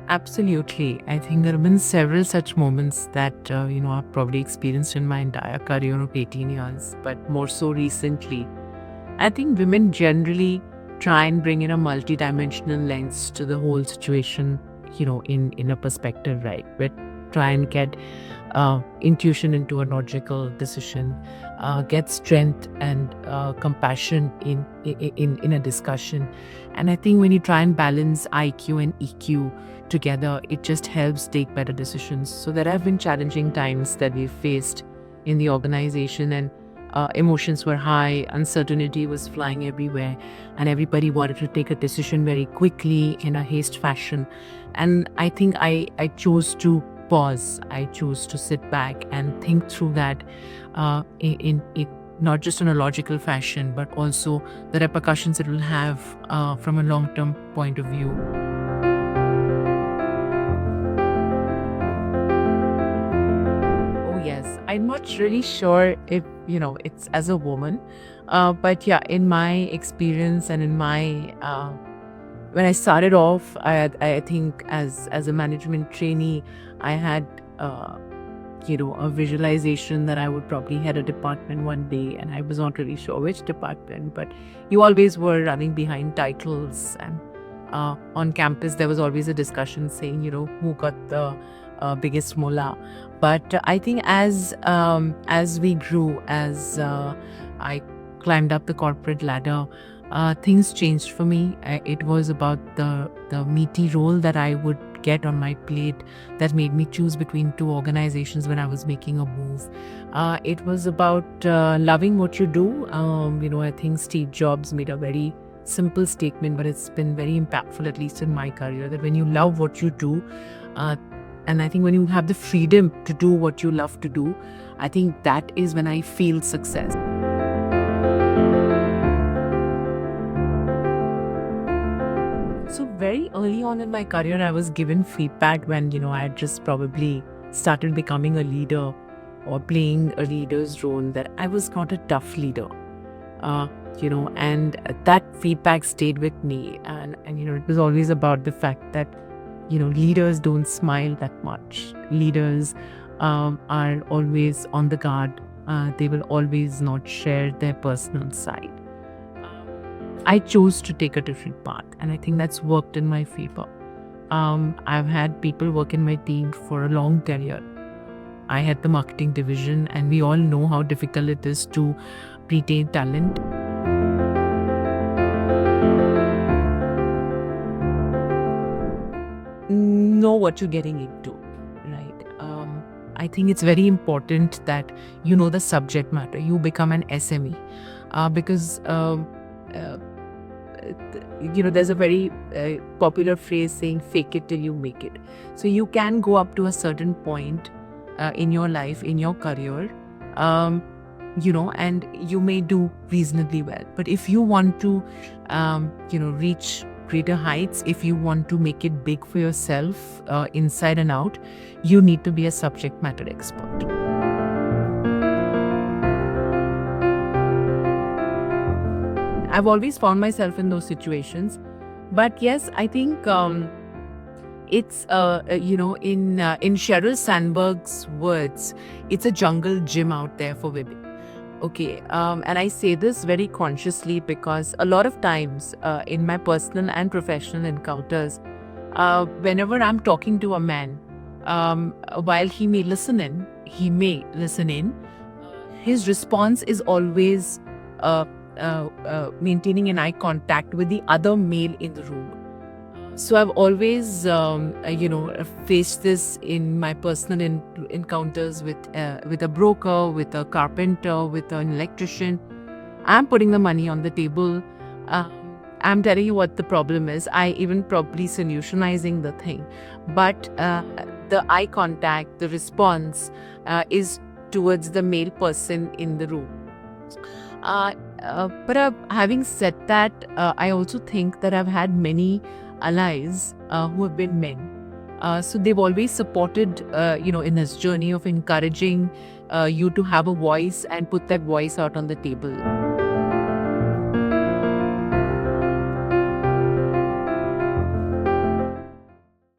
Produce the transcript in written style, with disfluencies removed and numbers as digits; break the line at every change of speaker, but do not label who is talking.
Absolutely. I think there have been several such moments that, I've probably experienced in my entire career of 18 years, but more so recently. I think women generally try and bring in a multidimensional lens to the whole situation, in a perspective, right? But try and get intuition into a logical decision, get strength and compassion in a discussion. And I think when you try and balance IQ and EQ together, it just helps take better decisions. So there have been challenging times that we've faced in the organization, and emotions were high, uncertainty was flying everywhere, and everybody wanted to take a decision very quickly in a haste fashion. And I think I chose to pause. I chose to sit back and think through that in not just in a logical fashion, but also the repercussions it will have from a long-term point of view. Oh, yes. I'm not really sure if, it's as a woman. But yeah, in my experience and in my, when I started off, I think as a management trainee, I had, a visualization that I would probably head a department one day, and I was not really sure which department, but you always were running behind titles. And on campus, there was always a discussion saying, who got the biggest mullah. But I think as we grew, as I climbed up the corporate ladder, things changed for me. It was about the meaty role that I would get on my plate that made me choose between two organizations when I was making a move. It was about loving what you do. I think Steve Jobs made a very simple statement, but it's been very impactful, at least in my career, that when you love what you do, and I think when you have the freedom to do what you love to do, I think that is when I feel success. So very early on in my career, I was given feedback when, I had just probably started becoming a leader or playing a leader's role, that I was not a tough leader. And that feedback stayed with me. And it was always about the fact that, leaders don't smile that much. Leaders are always on the guard. They will always not share their personal side. I chose to take a different path, and I think that's worked in my favor. I've had people work in my team for a long tenure. I had the marketing division, and we all know how difficult it is to retain talent. Know what you're getting into, right? I think it's very important that you know the subject matter. You become an SME, because there's a very popular phrase saying fake it till you make it. So you can go up to a certain point in your life, in your career, and you may do reasonably well. But if you want to, reach greater heights, if you want to make it big for yourself, inside and out, you need to be a subject matter expert. I've always found myself in those situations. But yes, I think it's, in Sheryl Sandberg's words, it's a jungle gym out there for women. Okay, and I say this very consciously because a lot of times in my personal and professional encounters, whenever I'm talking to a man, while he may listen in, his response is always maintaining an eye contact with the other male in the room. So I've always, faced this in my personal encounters with a broker, with a carpenter, with an electrician. I'm putting the money on the table. I'm telling you what the problem is. I even probably solutionizing the thing. But the eye contact, the response is towards the male person in the room. But having said that, I also think that I've had many allies who have been men. So they've always supported, in this journey of encouraging you to have a voice and put that voice out on the table.